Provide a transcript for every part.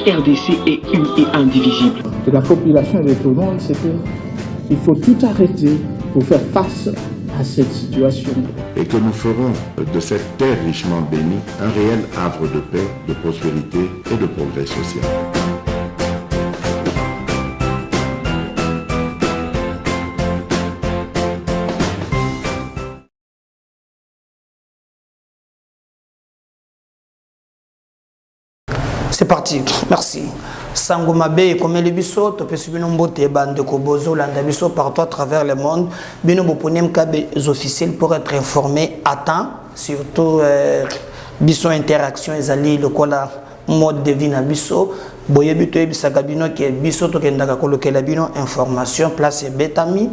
RDC est une et indivisible. De la population et de tout le monde, c'est qu'il faut tout arrêter pour faire face à cette situation. Et que nous ferons de cette terre richement bénie un réel havre de paix, de prospérité et de progrès social. C'est parti, merci. Sangoma Bay, comme les bisous, tu peux suivre nos bande de Kobozo, l'andabiso partout à travers le monde. Bino Boponem Kabe officiels pour être informés à temps, surtout biso interaction et ali le kola mode de vie na biso. Boye bito ebisaka bino ke biso to kendaka kolokela bino information place betami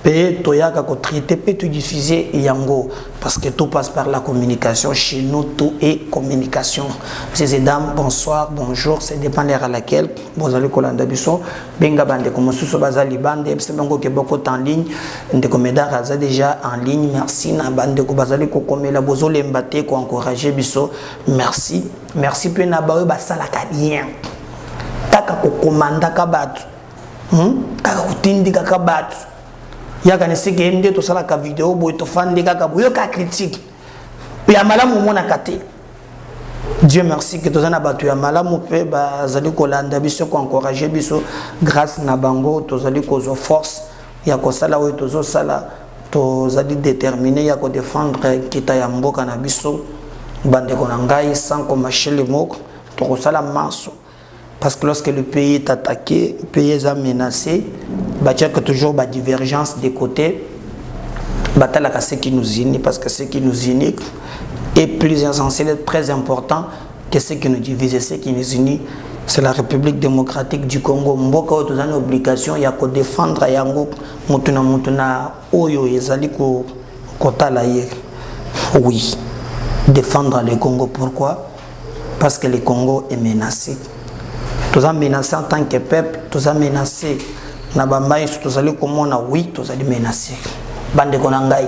pe toyaka ko traiter pe tout diffuser yango parce que tout passe par la communication chez nous tout est communication. Messieurs et dames, bonsoir, bonjour, ça dépend l'heure à laquelle vous allez kolanda biso benga bande comme sous bazali bande c'est bango ke beaucoup en ligne de comédien raza déjà en ligne merci na bande ko bazali ko komela bozo lembate ko encourager biso merci pe na ba basala ka bien kaka ko komanda ka batu kaka kutindika ka batu yaka ne sike mde to sala ka vidéo boy to fandi kaka boyo ka critique ya malamu mona kate Dieu merci que tozana batu ya malamu pe bazali ko landa biso ko encourager biso grâce na bango tozali ko zo force ya ko sala oyo tozo sala tozali déterminé ya ko défendre kita ya mboka na biso bande ko na ngai sans ko machele moko to ko sala maso. Parce que lorsque le pays est attaqué, le pays est menacé, il y a toujours une divergence des côtés. Ce qui nous unit, parce que ce qui nous unit est plus essentiel, très important que ce qui nous divise. Ce qui nous unit, c'est la République démocratique du Congo. Mboka a une obligation, il y a que défendre Yango, Mutuna, Oyo, Ezali, Kotala. Oui, défendre le Congo. Pourquoi? Parce que le Congo est menacé. Tous a menacé en tant que peuple, tous a menacé. Nabambaï, tous allés comme on a oui, tous allés menacé. Bande Konangai.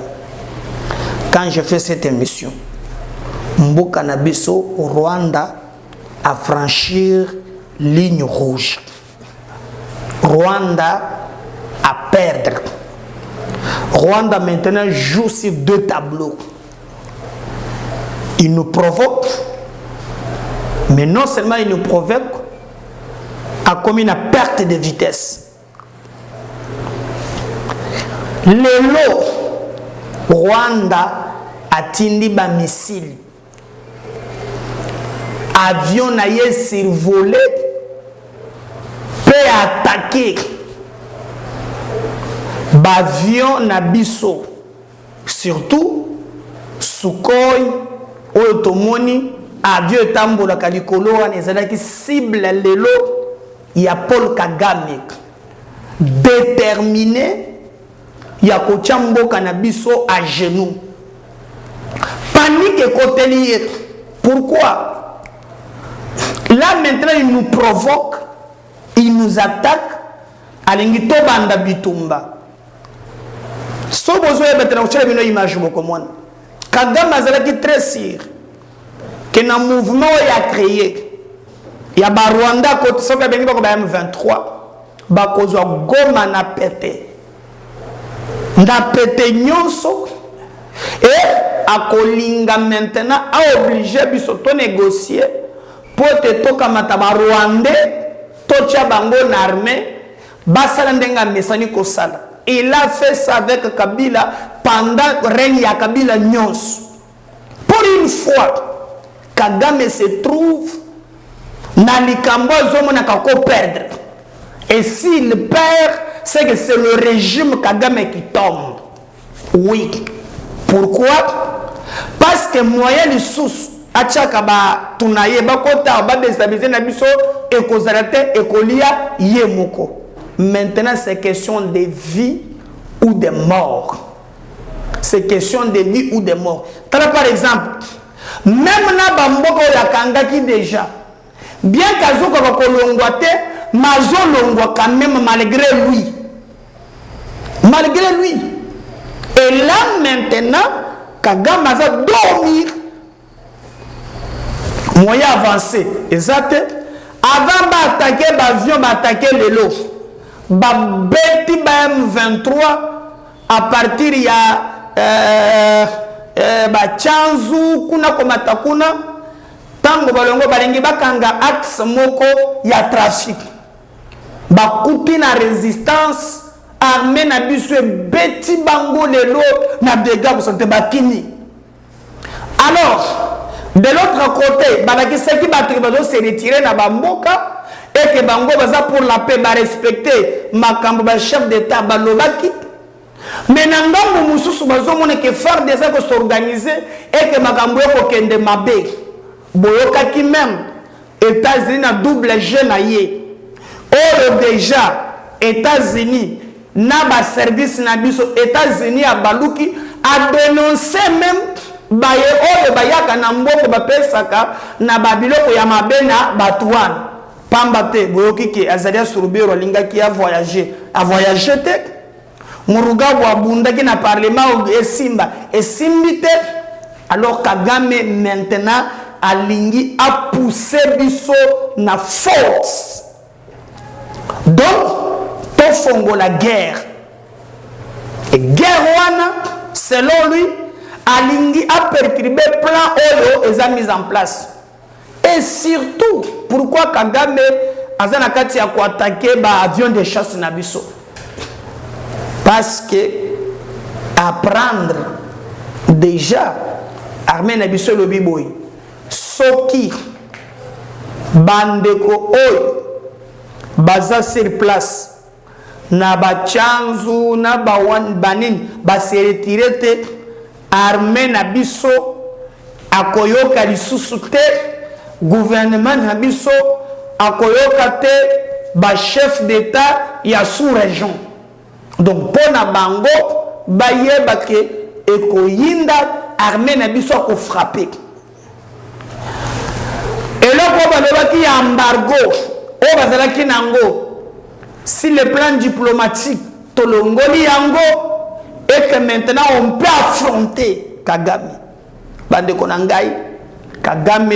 Quand je fais cette émission, Mboka Nabiso, Rwanda a franchi ligne rouge. Rwanda a perdre. Rwanda maintenant joue sur deux tableaux. Il nous provoque, mais non seulement il nous provoque, a commis une perte de vitesse. Lelo, Rwanda a tindi ba missile. Avion na ye survolé, peut attaquer. Bavion na biso, surtout Sukhoi, Otomoni, avion tambola kalikolo wana ezalaki cible lelo. Il y a Paul Kagame déterminé, il y a Kochambo Kanabiso à genoux. Panique et côté lié. Pourquoi? Là maintenant il nous provoque, il nous attaque à l'ingito banda bitumba. So besoin de une image comme Kagame a très sûr que un mouvement a créé. Il y a Rwanda côté soka bengi bako ba M23 bakozwa goma na pété nyonso et akolinga maintenant a obligé biso to négocier pour te toka mata ba Rwandais to tia bango na armée basala ndenga mesani ko sala. Il a fait ça avec Kabila pendant règne ya Kabila nyonso. Pour une fois Kagame se trouve Nalikambo zomona kako perdre. Et s'il perd, c'est que c'est le régime Kagame qui tombe. Oui. Pourquoi? Parce que moyen de sous achaka ba tunaye ba kota ba déstabiliser na biso et kozarate et kolia yemoko. Maintenant c'est question de vie ou de mort. C'est question de vie ou de mort. Par exemple, même na bamboko ya kangaki déjà. Bien qu'Azoka va kolongwate, Mazo longwa quand même malgré lui. Malgré lui. Et là maintenant, Kagame va dormir. Moyen avancé. Exact. avant d'attaquer l'avion, d'attaquer le lot, beti M23 à partir il y a Chanzu kuna komata kuna tango balongo balengi bakanga axe moko ya trafic bakuti na résistance armée na biso beti bango lelo na dégâts ko santé bakini. Alors de l'autre côté balaki seki batri bazo se retirer na bamboka et que bango baza pour la paix ba respecter makambo ba chef d'état balobaki. Mais nangambo mususu bazomona que faire des actes s'organiser et que makambo ko kende mabe boyoka ki même États-Unis na double G na ye or déjà États-Unis na ba service na biso États-Unis a baluki a dénoncé même baye oyo bayaka na mboko bapesaka na babiloko ya mabe na batuan pamba te boyoki ke Azalia Surubero lingaki a voyager te Murugabu abundaki na parlement esimba esimbite. Alors Kagame maintenant alingi a poussé biso na force. Donc to fongo la guerre. Et guerre wana selon lui alingi a perturbé plan oyo eza mis en place. Et surtout pourquoi Kagame azana kati ya ko attaquer ba avion de chasse na biso. Parce que apprendre déjà armée na biso lobi boy soki bandeko oyo baza sur place na ba Chanzu na ba wan banin ba se retirer te armée na biso akoyoka lisusu te gouvernement na biso akoyoka te ba chef d'état ya sous-région. Donc pour na bango bayeba ke ekoyinda armée na biso ko frapper. Et là pour balobaki embargo o bazalaki nango si le plan diplomatique tolongoli yango et que maintenant on peut affronter Kagame. Bande konangai Kagame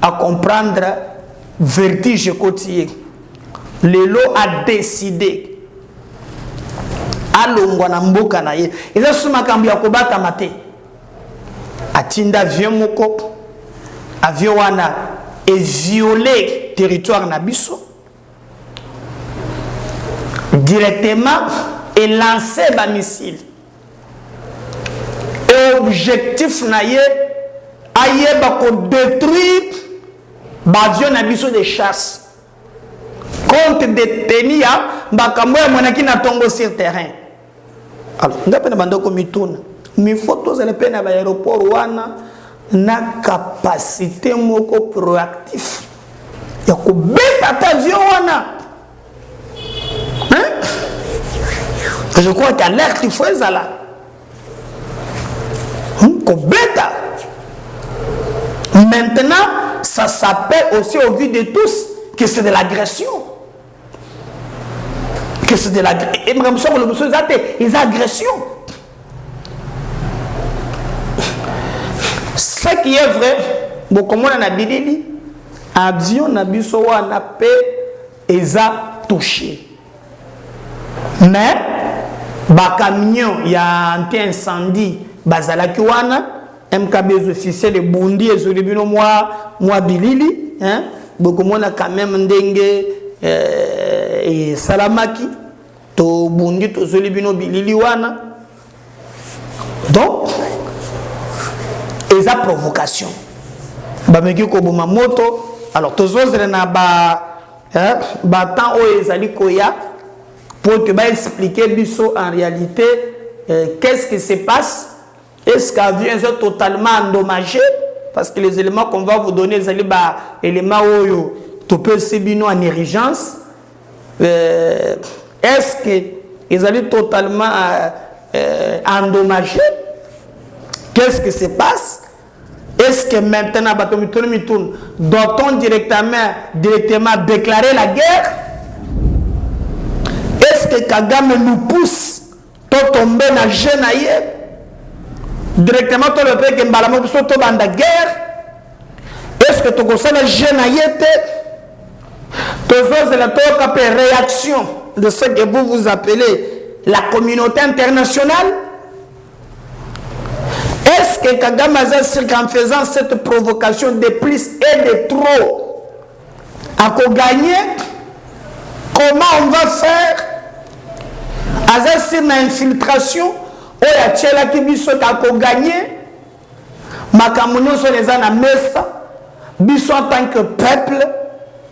à comprendre vertige côtier. Lelo a décidé alongwa na mboka na ye eza suma kambi ya kobata mate atinda avion moko avion wana et violer territoire na biso directement et lancer ba missile et objectif na ye ayeba ko détruire ba avion na biso de chasse compte de tenir bakambo ya monaki na tongo sur terrain. Alors, ngape na bandoko mituna mi photos ele pe na ba aéroport wana na capacité moko proactif ya ko beta avion wana. Hein? Je crois que l'alerte il faut ezala. Ko beta. Maintenant, ça s'appelle aussi au vu de tous que c'est de l'agression. Que c'est de l'agression. Et même ça, les agressions. Ce qui est vrai, beaucoup de gens ont avion na biso wana pe eza touché. Mais ba camion ya anti-incendie bazalaki wana MKB officiel de Bundi ezolibino moi bilili hein beaucoup de gens quand même ndenge et salamaki to Bundi to zolibino bilili wana. Donc eza provocation bameki ko boma moto. Alors tozozela na ba temps o ezali koya pour te expliquer biso en réalité qu'est-ce qui se passe. Est-ce qu'avion est totalement endommagé? Parce que les éléments qu'on va vous donner, les éléments où tu peux subir en urgence. Est-ce qu'ils allaient totalement endommagés? Qu'est-ce qui se passe? Est-ce que maintenant, doit-on directement déclarer la guerre? Est-ce que Kagame nous pousse à tomber dans le jeune ailleurs? Directement, tu le pays qui est en guerre. Est-ce que tu as un jeune ailleurs? Toujours la réaction de ce que vous appelez la communauté internationale. Est-ce que Kagame en faisant cette provocation de plus et de trop a gagné? Comment on va faire? Azasir na infiltration oya tchela ki biso ta ko gagner makamuno so les ana mesa biso en tant que peuple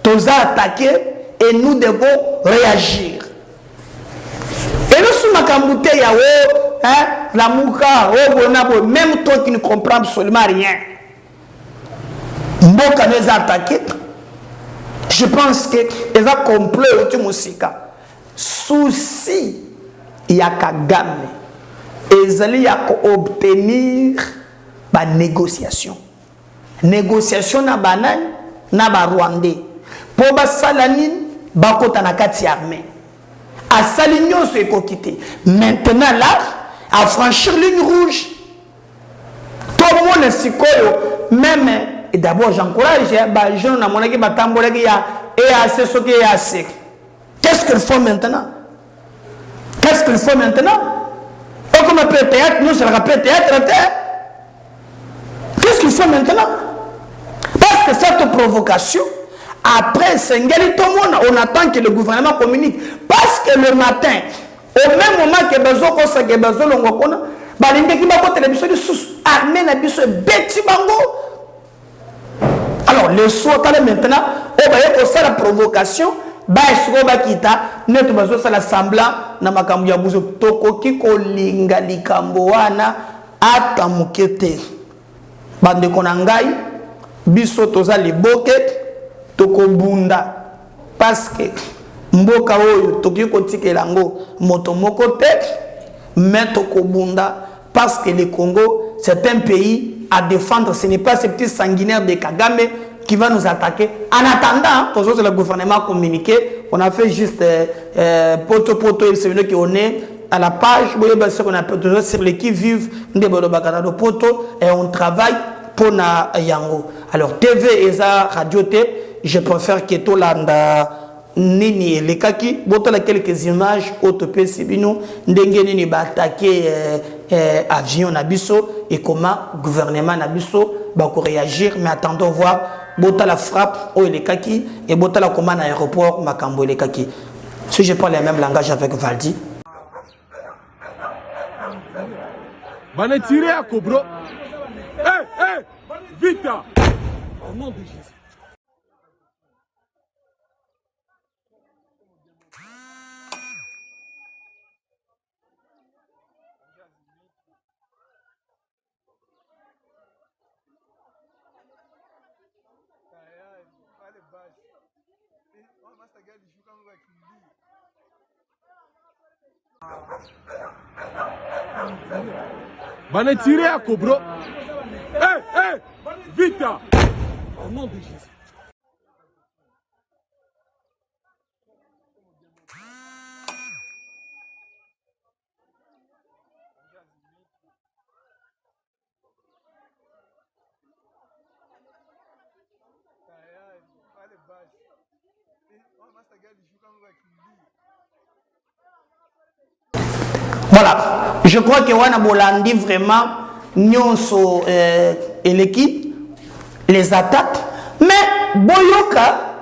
tous attaqué et nous devons réagir. Et le sous makamute ya hein la mouka bonabo même toi qui ne comprends absolument rien mboka nous attaqué. Je pense que ils a complet au musika souci ya Kagame ezali ya ko obtenir ba négociation na banane na ba Rwandais po ba salanine ba kota na kati armée a salignon se kokité maintenant là à franchir ligne rouge tout le monde sikoyo même et d'abord j'encourage ba gens na monaki ba tambola ki ya EAC so ki EAC. Qu'est-ce qu'il faut maintenant? Qu'est-ce qu'il faut maintenant? Et comme un peu théâtre, nous, ça rappelle théâtre. Qu'est-ce qu'il faut maintenant? Parce que cette provocation, après, on attend que le gouvernement communique. Parce que le matin, au même moment que besoin que besoin l'ongokona, balinde qui va télévision sous armée na biso beti bango. Alors le soir maintenant, on va y faire la provocation. Ba esiko ba kita neto bazo sala semblant na makambo ya buzo tokoki ko linga likambo wana ata mukete bande kona ngai biso toza liboke tokobunda parce que mboka oyo toki ko tikela ngo moto moko te mais tokobunda parce que le Congo c'est un pays à défendre. Ce n'est pas ce petit sanguinaire de Kagame qui va nous attaquer. En attendant, toujours le gouvernement communiqué, on a fait juste poto, c'est venu qu'on est à la page, on appelle toujours sur les qui vivent de poto et on travaille pour na yango. Alors TV et radio T, je préfère que tout l'anda nini les kaki, boto la quelques images autopé sibino ndenge nini ba attaquer avion nabiso et comment gouvernement nabiso ba ko réagir, mais attendons voir bota la frappe au les kaki et bota la commande aéroport makambo les kaki. Si je parle le même langage avec Valdi. Bana tiré à Cobro. Vite. Au nom de Jésus. Bana tiré à Cobro. Vite. Au nom de Jésus. Voilà, je crois que Wana Bolandi vraiment nyonso et l'équipe les attaques. Mais Boyoka,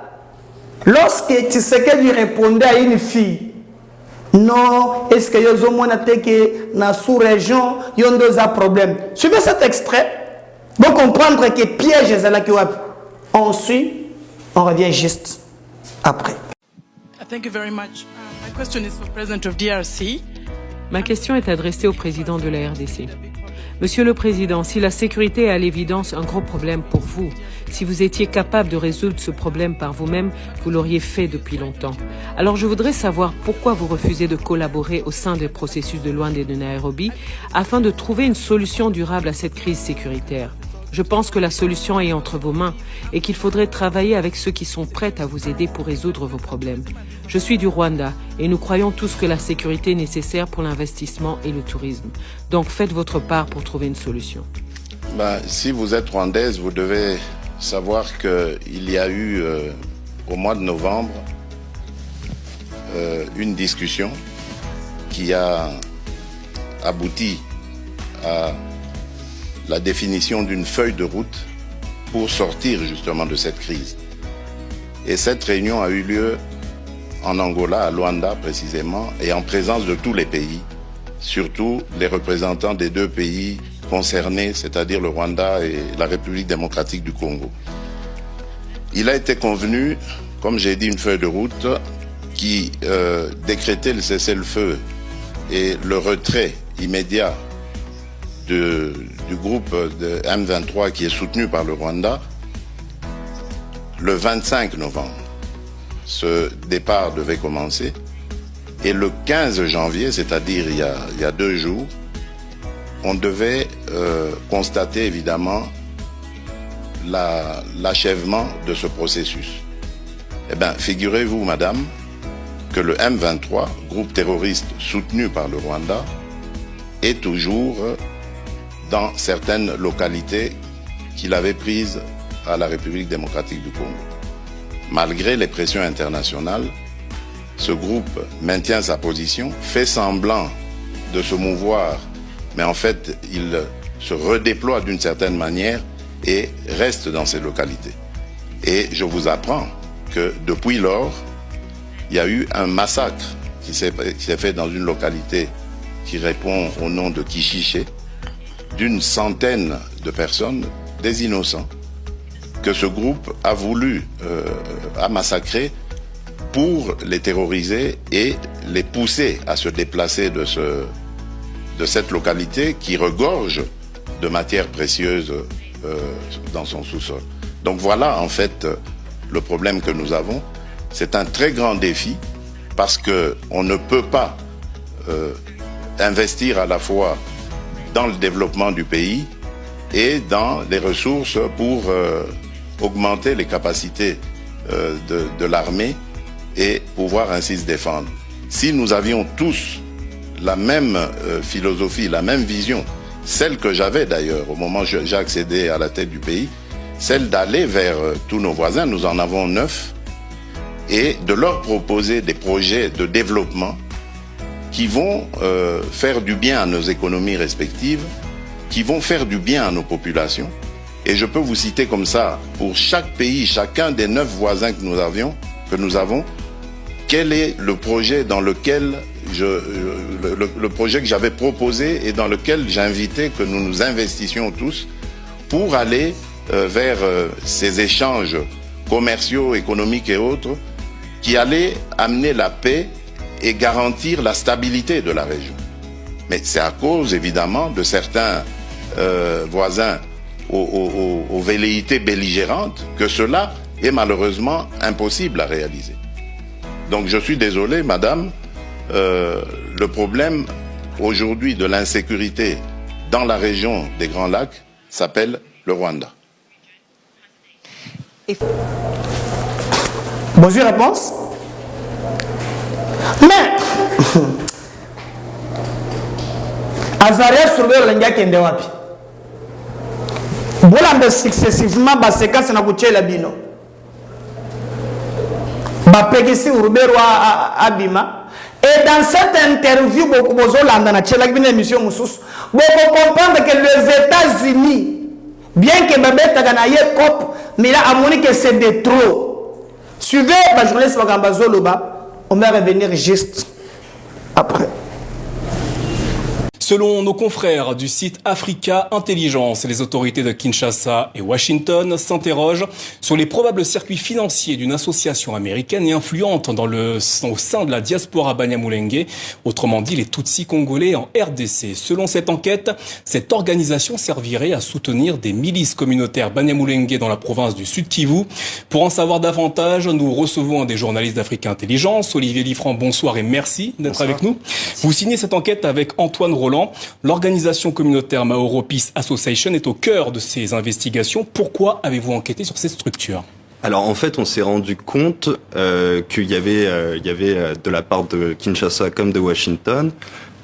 lorsque Tshisekedi répondait à une fille, non, est-ce que yozo mona teke na sous-région yon deux a problème. Suivez cet extrait pour comprendre que piège est là qui on suit, on revient juste après. Thank you very much. My question is for President of DRC. Ma question est adressée au président de la RDC. Monsieur le Président, si la sécurité est à l'évidence un gros problème pour vous, si vous étiez capable de résoudre ce problème par vous-même, vous l'auriez fait depuis longtemps. Alors je voudrais savoir pourquoi vous refusez de collaborer au sein des processus de Luanda et de Nairobi afin de trouver une solution durable à cette crise sécuritaire. Je pense que la solution est entre vos mains et qu'il faudrait travailler avec ceux qui sont prêts à vous aider pour résoudre vos problèmes. Je suis du Rwanda et nous croyons tous que la sécurité est nécessaire pour l'investissement et le tourisme. Donc faites votre part pour trouver une solution. Si vous êtes rwandaise, vous devez savoir qu'il y a eu au mois de novembre une discussion qui a abouti à la définition d'une feuille de route pour sortir justement de cette crise. Et cette réunion a eu lieu en Angola, à Luanda précisément, et en présence de tous les pays, surtout les représentants des deux pays concernés, c'est-à-dire le Rwanda et la République démocratique du Congo. Il a été convenu, comme j'ai dit, une feuille de route qui décrétait le cessez-le-feu et le retrait immédiat du groupe de M23 qui est soutenu par le Rwanda le 25 novembre. Ce départ devait commencer et le 15 janvier, c'est-à-dire il y a 2 jours, on devait constater évidemment l'achèvement de ce processus. Eh bien, figurez-vous, madame, que le M23, groupe terroriste soutenu par le Rwanda, est toujours dans certaines localités qu'il avait prises à la République démocratique du Congo. Malgré les pressions internationales, ce groupe maintient sa position, fait semblant de se mouvoir, mais en fait, il se redéploie d'une certaine manière et reste dans ces localités. Et je vous apprends que depuis lors, il y a eu un massacre qui s'est fait dans une localité qui répond au nom de Kishiché, d'une centaine de personnes, des innocents, que ce groupe a voulu massacrer pour les terroriser et les pousser à se déplacer de cette localité qui regorge de matières précieuses dans son sous-sol. Donc voilà en fait le problème que nous avons. C'est un très grand défi parce qu'on ne peut pas investir à la fois dans le développement du pays et dans les ressources pour augmenter les capacités de l'armée et pouvoir ainsi se défendre. Si nous avions tous la même philosophie, la même vision, celle que j'avais d'ailleurs au moment où j'ai accédé à la tête du pays, celle d'aller vers tous nos voisins, nous en avons 9, et de leur proposer des projets de développement qui vont faire du bien à nos économies respectives, qui vont faire du bien à nos populations. Et je peux vous citer comme ça, pour chaque pays, chacun des 9 voisins que nous avons, quel est le projet dans lequel le projet que j'avais proposé et dans lequel j'invitais que nous nous investissions tous pour aller vers ces échanges commerciaux, économiques et autres qui allaient amener la paix et garantir la stabilité de la région. Mais c'est à cause évidemment de certains voisins aux velléités belligérantes que cela est malheureusement impossible à réaliser. Donc je suis désolé, madame, le problème aujourd'hui de l'insécurité dans la région des Grands Lacs s'appelle le Rwanda. Bonjour, réponse. Mais Azaria Soubert Lenga Kende wapi? Bolanda successivement baséquence na kuchela bino. Bapekisi Urubero Abima. Et dans cette interview, beaucoup de na chela bino émission mususu, beaucoup comprendre que les États-Unis, bien que Babeta Ganaye COP, mais là, à mon que c'est de trop. Suivez la journaliste Bagambazoloba, on va revenir juste après. Selon nos confrères du site Africa Intelligence, les autorités de Kinshasa et Washington s'interrogent sur les probables circuits financiers d'une association américaine et influente au sein de la diaspora Banyamulenge, autrement dit les Tutsis congolais en RDC. Selon cette enquête, cette organisation servirait à soutenir des milices communautaires Banyamulenge dans la province du Sud Kivu. Pour en savoir davantage, nous recevons un des journalistes d'Africa Intelligence, Olivier Liffrand. Bonsoir et merci d'être avec nous. Vous signez cette enquête avec Antoine Roland. L'organisation communautaire Maoro Peace Association est au cœur de ces investigations. Pourquoi avez-vous enquêté sur cette structure ? Alors en fait, on s'est rendu compte qu'il y avait de la part de Kinshasa comme de Washington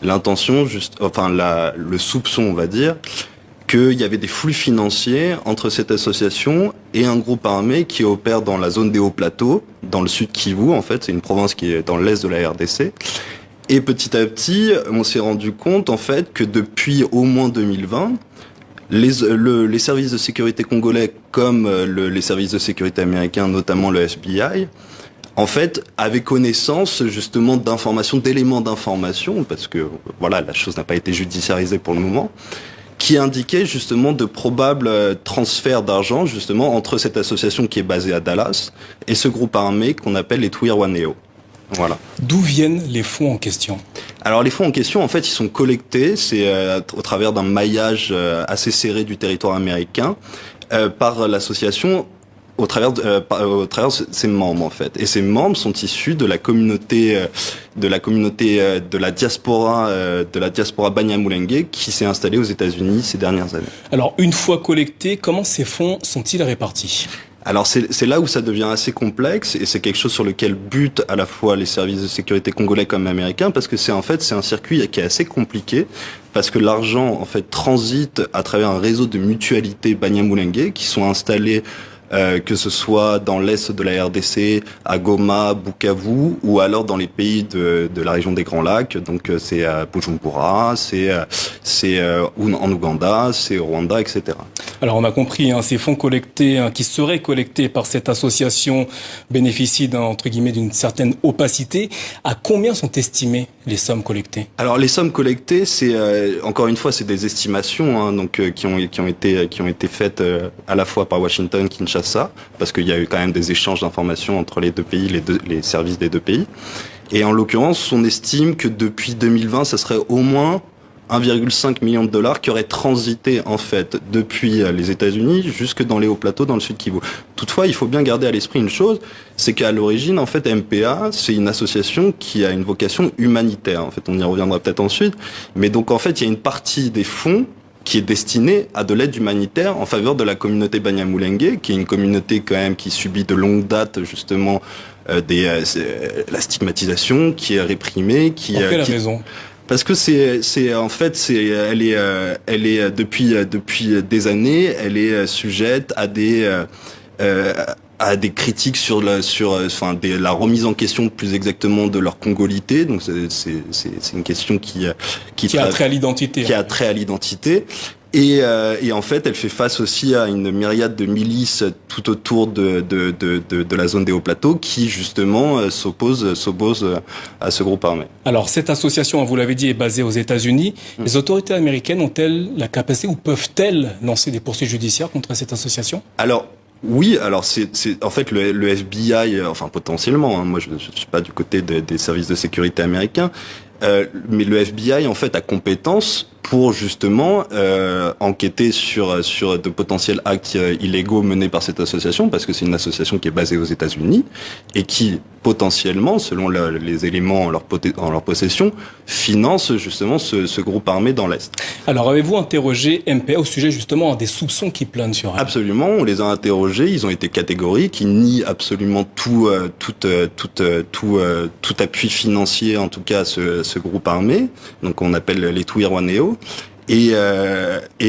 l'intention, le soupçon, on va dire, qu'il y avait des flux financiers entre cette association et un groupe armé qui opère dans la zone des hauts plateaux, dans le sud Kivu en fait, c'est une province qui est dans l'est de la RDC. Et petit à petit, on s'est rendu compte en fait que depuis au moins 2020, les services de sécurité congolais comme les services de sécurité américains, notamment le FBI, en fait, avaient connaissance justement d'informations, d'éléments d'information, parce que voilà, la chose n'a pas été judiciarisée pour le moment, qui indiquaient justement de probables transferts d'argent justement entre cette association qui est basée à Dallas et ce groupe armé qu'on appelle les Twirwaneho. Voilà. D'où viennent les fonds en question? Alors les fonds en question, en fait, ils sont collectés, c'est au travers d'un maillage assez serré du territoire américain par l'association au travers de ses membres en fait. Et ces membres sont issus de la communauté de la diaspora Banyamulenge qui s'est installée aux États-Unis ces dernières années. Alors une fois collectés, comment ces fonds sont-ils répartis? Alors c'est là où ça devient assez complexe et c'est quelque chose sur lequel butent à la fois les services de sécurité congolais comme américains parce que c'est un circuit qui est assez compliqué parce que l'argent en fait transite à travers un réseau de mutualités Banyamulenge qui sont installées que ce soit dans l'est de la RDC, à Goma, Bukavu, ou alors dans les pays de la région des Grands Lacs. Donc c'est à Bujumbura, c'est en Ouganda, c'est au Rwanda, etc. Alors on a compris, ces fonds collectés, qui seraient collectés par cette association bénéficient entre guillemets d'une certaine opacité. À combien sont estimées les sommes collectées? Alors les sommes collectées, c'est encore une fois c'est des estimations donc qui ont été faites à la fois par Washington, Kinshasa, parce qu'il y a eu quand même des échanges d'informations entre les deux pays, les services des deux pays. Et en l'occurrence, on estime que depuis 2020, ça serait au moins 1,5 million de dollars qui auraient transité en fait depuis les États-Unis jusque dans les hauts plateaux dans le sud Kivu. Toutefois, il faut bien garder à l'esprit une chose, c'est qu'à l'origine, en fait, MPA, c'est une association qui a une vocation humanitaire. En fait, on y reviendra peut-être ensuite. Mais donc, en fait, il y a une partie des fonds qui est destinée à de l'aide humanitaire en faveur de la communauté Banyamulenge, qui est une communauté quand même qui subit de longue date justement la stigmatisation, qui est réprimée, qui. Pour quelle raison? Parce que elle est depuis des années, elle est sujette à des critiques sur la remise en question plus exactement de leur congolité. Donc c'est une question qui a trait à l'identité. Qui a trait à l'identité. Et en fait, elle fait face aussi à une myriade de milices tout autour de la zone des hauts plateaux qui justement s'opposent à ce groupe armé. Alors cette association, vous l'avez dit, est basée aux États-Unis. Les autorités américaines ont-elles la capacité ou peuvent-elles lancer des poursuites judiciaires contre cette association? Alors oui, alors c'est en fait le FBI, enfin potentiellement. Moi, je suis pas du côté des services de sécurité américains. Mais le FBI en fait a compétence pour justement enquêter sur de potentiels actes illégaux menés par cette association, parce que c'est une association qui est basée aux États-Unis et qui potentiellement, selon les éléments en leur possession, finance justement ce groupe armé dans l'Est. Alors avez-vous interrogé MPA au sujet justement des soupçons qui planent sur elle? Absolument, on les a interrogés, ils ont été catégoriques, ils nient absolument tout appui financier en tout cas à ce groupe armé, donc on appelle les Twirwaneho. Et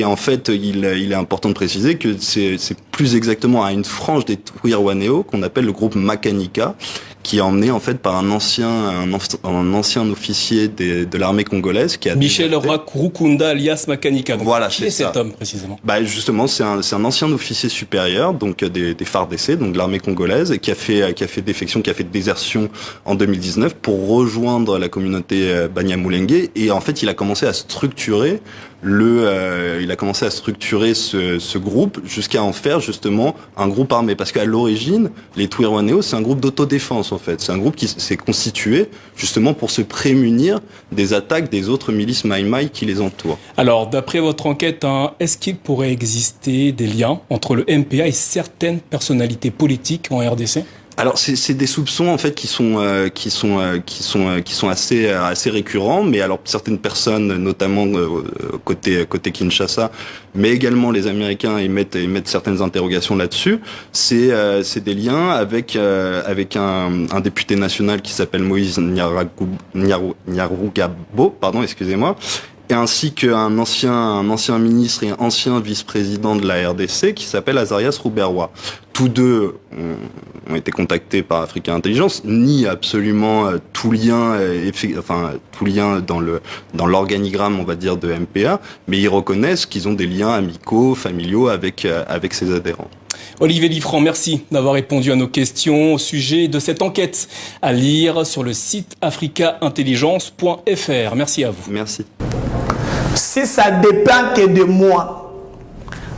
en fait, il est important de préciser que c'est plus exactement à une frange des Twirwaneho qu'on appelle le groupe Makanika, qui est emmené en fait par un ancien officier de l'armée congolaise qui a Michel Rukunda alias Makanika. Donc, voilà, qui est cet homme précisément? Justement, c'est un ancien officier supérieur, donc des FARDC, donc de l'armée congolaise, et qui a fait défection, qui a fait désertion en 2019 pour rejoindre la communauté Banyamulenge. Et en fait, il a commencé à structurer ce groupe jusqu'à en faire justement un groupe armé, parce qu'à l'origine, les Twirwaneho, c'est un groupe d'autodéfense en fait. C'est un groupe qui s'est constitué justement pour se prémunir des attaques des autres milices Maï-Maï qui les entourent. Alors, d'après votre enquête, est-ce qu'il pourrait exister des liens entre le MPA et certaines personnalités politiques en RDC? Alors c'est des soupçons en fait qui sont assez récurrents, mais alors certaines personnes, notamment côté Kinshasa, mais également les Américains émettent certaines interrogations là-dessus. C'est des liens avec un député national qui s'appelle Moïse Nyarugabo, excusez-moi. et ainsi qu'un ancien ministre et un ancien vice-président de la RDC qui s'appelle Azarias Rouberwa. Tous deux ont été contactés par Africa Intelligence, nient absolument tout lien dans l'organigramme, on va dire, de MPA, mais ils reconnaissent qu'ils ont des liens amicaux, familiaux avec ses adhérents. Olivier Liffrand, merci d'avoir répondu à nos questions au sujet de cette enquête à lire sur le site africaintelligence.fr. Merci à vous. Merci. Si ça dépend que de moi,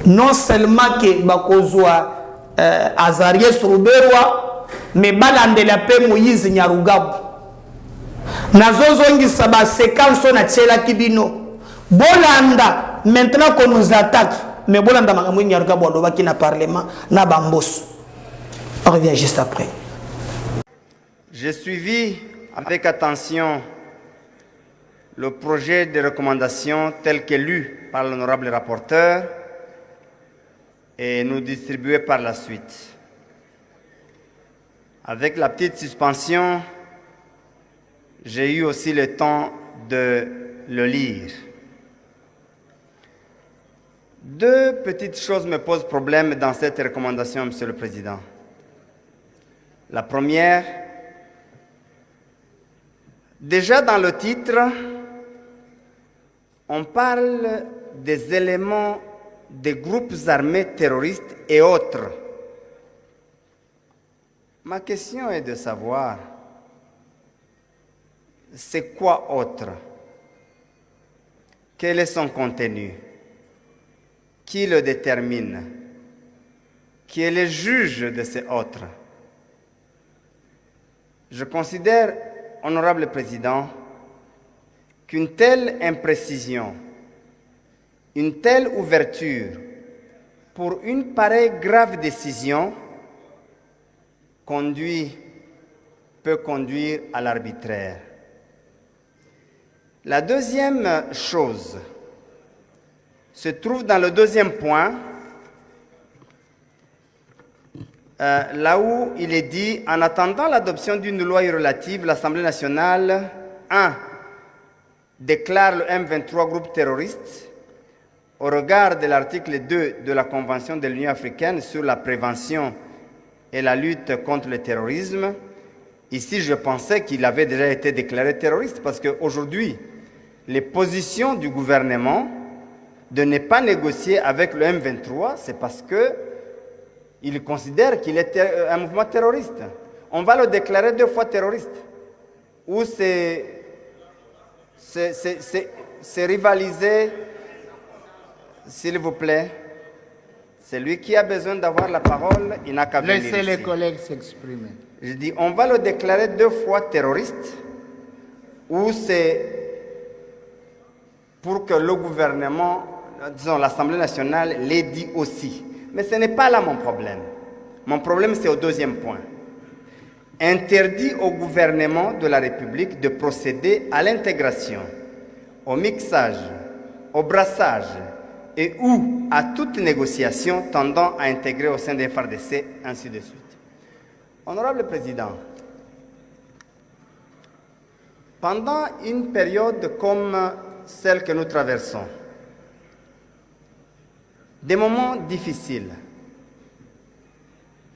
non seulement que bakozwa Azarias Rouberwa, mais balandela pe Moïse Nyarugabo. Nazozongisa ba séquence na tshela kibino. Bolanda, maintenant qu'on nous attaque, mais bolanda makambo Nyarugabo alobaki na parlement na bambos. On revient juste après. J'ai suivi avec attention le projet de recommandation tel que lu par l'honorable rapporteur et nous distribué par la suite. Avec la petite suspension, j'ai eu aussi le temps de le lire. Deux petites choses me posent problème dans cette recommandation, Monsieur le Président. La première, déjà dans le titre, on parle des éléments des groupes armés terroristes et autres. Ma question est de savoir, c'est quoi autre? Quel est son contenu? Qui le détermine? Qui est le juge de ces autres? Je considère, honorable Président, qu'une telle imprécision, une telle ouverture pour une pareille grave décision peut conduire à l'arbitraire. La deuxième chose se trouve dans le deuxième point, là où il est dit, en attendant l'adoption d'une loi relative, l'Assemblée nationale, 1. déclare le M23 groupe terroriste au regard de l'article 2 de la Convention de l'Union africaine sur la prévention et la lutte contre le terrorisme. Ici, je pensais qu'il avait déjà été déclaré terroriste parce qu'aujourd'hui, les positions du gouvernement de ne pas négocier avec le M23, c'est parce qu'il considère qu'il est un mouvement terroriste. On va le déclarer 2 fois terroriste. Ou c'est rivaliser, s'il vous plaît. Celui qui a besoin d'avoir la parole, il n'a qu'à venir ici. Laissez les collègues s'exprimer. Je dis, on va le déclarer 2 fois terroriste, ou c'est pour que le gouvernement, disons l'Assemblée nationale, l'ait dit aussi. Mais ce n'est pas là mon problème. Mon problème, c'est au deuxième point. Interdit au gouvernement de la République de procéder à l'intégration, au mixage, au brassage et ou à toute négociation tendant à intégrer au sein des FARDC, ainsi de suite. Honorable Président, pendant une période comme celle que nous traversons, des moments difficiles,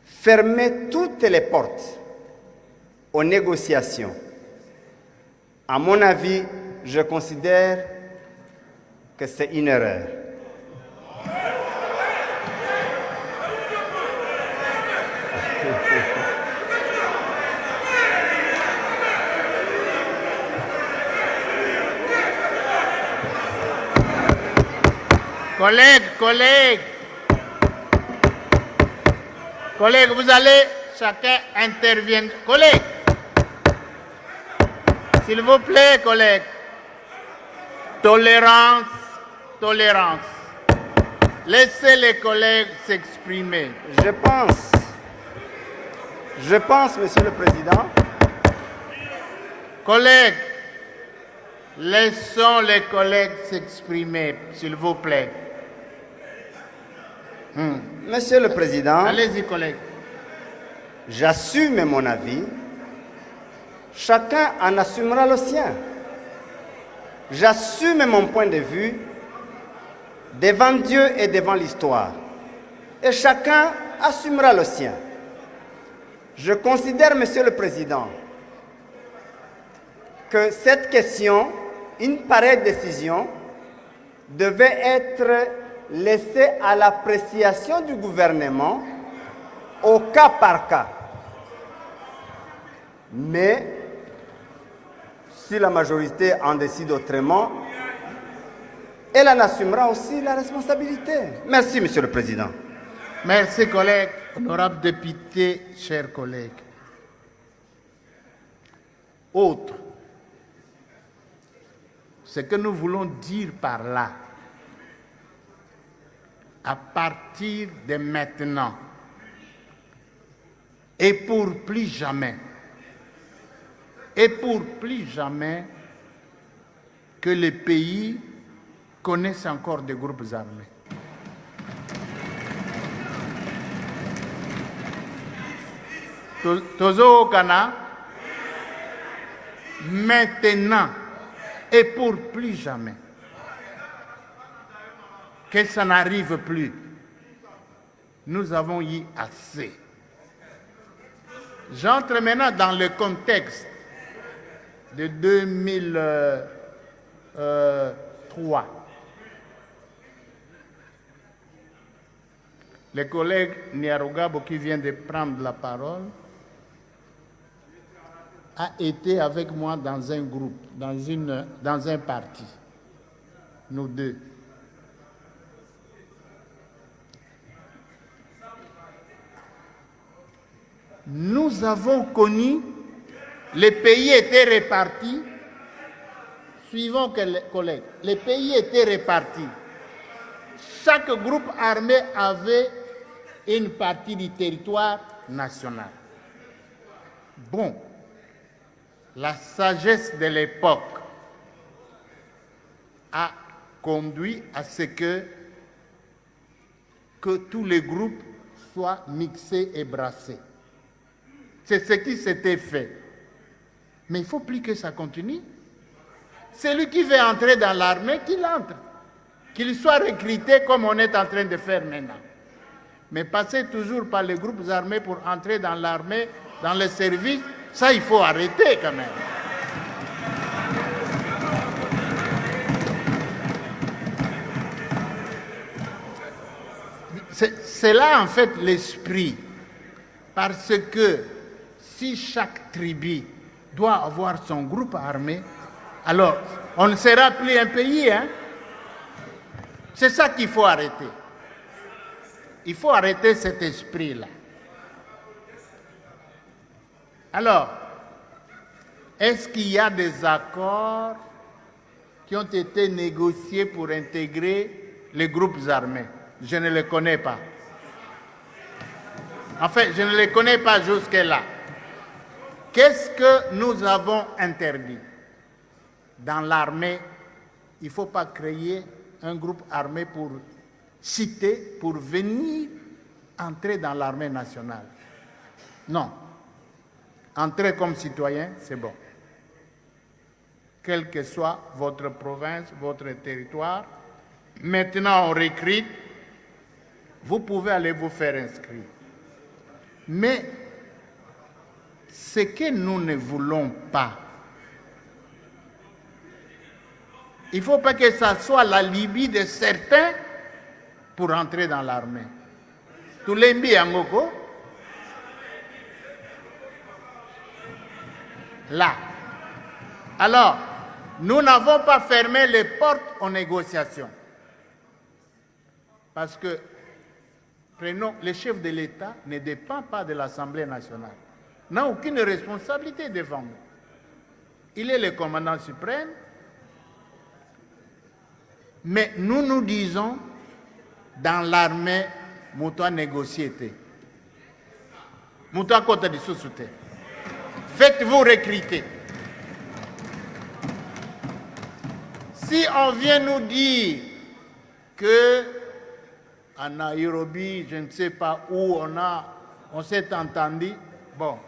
fermer toutes les portes aux négociations, à mon avis, je considère que c'est une erreur. Collègues, vous allez chacun intervenir. Collègues, s'il vous plaît, collègues. Tolérance. Laissez les collègues s'exprimer. Je pense, Monsieur le Président. Collègues, laissons les collègues s'exprimer, s'il vous plaît. Monsieur le Président. Allez-y, collègues. J'assume mon avis. Chacun en assumera le sien. j'assume mon point de vue devant Dieu et devant l'histoire. Et chacun assumera le sien. Je considère, Monsieur le Président, que cette question, une pareille décision, devait être laissée à l'appréciation du gouvernement au cas par cas. Mais si la majorité en décide autrement, elle en assumera aussi la responsabilité. Merci, Monsieur le Président. Merci, collègues. Honorables députés, chers collègues. Autre, ce que nous voulons dire par là, à partir de maintenant, et pour plus jamais, que le pays connaisse encore des groupes armés. Tozo Okana, maintenant et pour plus jamais, que ça n'arrive plus. Nous avons eu assez. J'entre maintenant dans le contexte de 2003. Le collègue Niarogabo qui vient de prendre la parole a été avec moi dans un groupe, dans un parti, nous deux. Nous avons connu, les pays étaient répartis, suivons les collègues, les pays étaient répartis. Chaque groupe armé avait une partie du territoire national. Bon, la sagesse de l'époque a conduit à ce que tous les groupes soient mixés et brassés. C'est ce qui s'était fait. Mais il ne faut plus que ça continue. Celui qui veut entrer dans l'armée, qu'il entre. Qu'il soit recruté comme on est en train de faire maintenant. Mais passer toujours par les groupes armés pour entrer dans l'armée, dans le service, ça il faut arrêter quand même. C'est là en fait l'esprit. Parce que si chaque tribu doit avoir son groupe armé, alors on ne sera plus un pays, hein? C'est ça qu'il faut arrêter. Il faut arrêter cet esprit-là. Alors, est-ce qu'il y a des accords qui ont été négociés pour intégrer les groupes armés? Je ne les connais pas. En fait, je ne les connais pas jusque-là. Qu'est-ce que nous avons interdit? Dans l'armée, il ne faut pas créer un groupe armé pour citer, pour venir entrer dans l'armée nationale. Non. Entrer comme citoyen, c'est bon. Quelle que soit votre province, votre territoire, maintenant on recrute, vous pouvez aller vous faire inscrire. Mais ce que nous ne voulons pas, il ne faut pas que ça soit la Libye de certains pour entrer dans l'armée. Tout l'embi angoko. Là. Alors, nous n'avons pas fermé les portes aux négociations. Parce que, prenons, le chef de l'État ne dépend pas de l'Assemblée nationale. N'a aucune responsabilité devant nous. Il est le commandant suprême. Mais nous nous disons, dans l'armée, Moutoua négocié. Moutoua côté de sous-souté. Faites-vous recruter. Si on vient nous dire que à Nairobi, je ne sais pas où on s'est entendu, bon,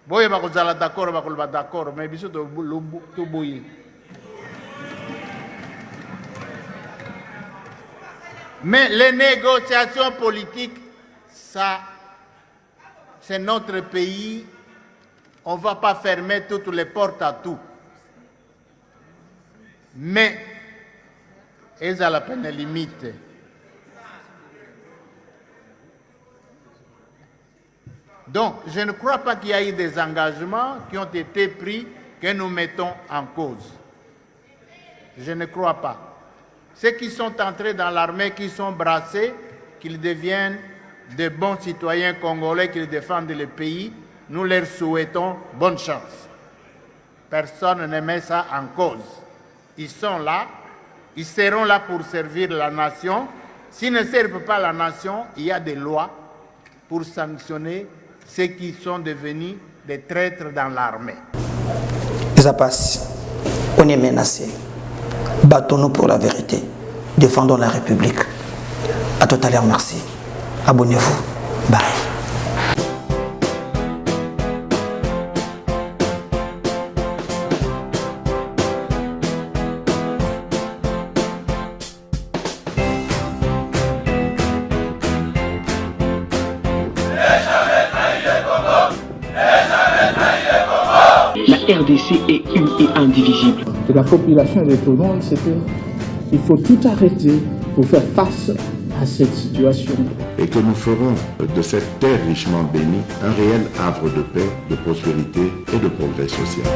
d'accord, mais bisous tout bouillir. Mais les négociations politiques, ça, c'est notre pays. On ne va pas fermer toutes les portes à tout. Mais, ils ont la peine limite. Donc, je ne crois pas qu'il y ait eu des engagements qui ont été pris que nous mettons en cause. Je ne crois pas. Ceux qui sont entrés dans l'armée, qui sont brassés, qu'ils deviennent de bons citoyens congolais, qu'ils défendent le pays, nous leur souhaitons bonne chance. Personne ne met ça en cause. Ils sont là, ils seront là pour servir la nation. S'ils ne servent pas la nation, il y a des lois pour sanctionner ceux qui sont devenus des traîtres dans l'armée. Ça passe. On est menacé. Battons-nous pour la vérité. Défendons la République. À tout à l'heure, merci. Abonnez-vous. Bye. La RDC est une et indivisible. De la population et de tout le monde, c'est qu'il faut tout arrêter pour faire face à cette situation. Et que nous ferons de cette terre richement bénie un réel havre de paix, de prospérité et de progrès social.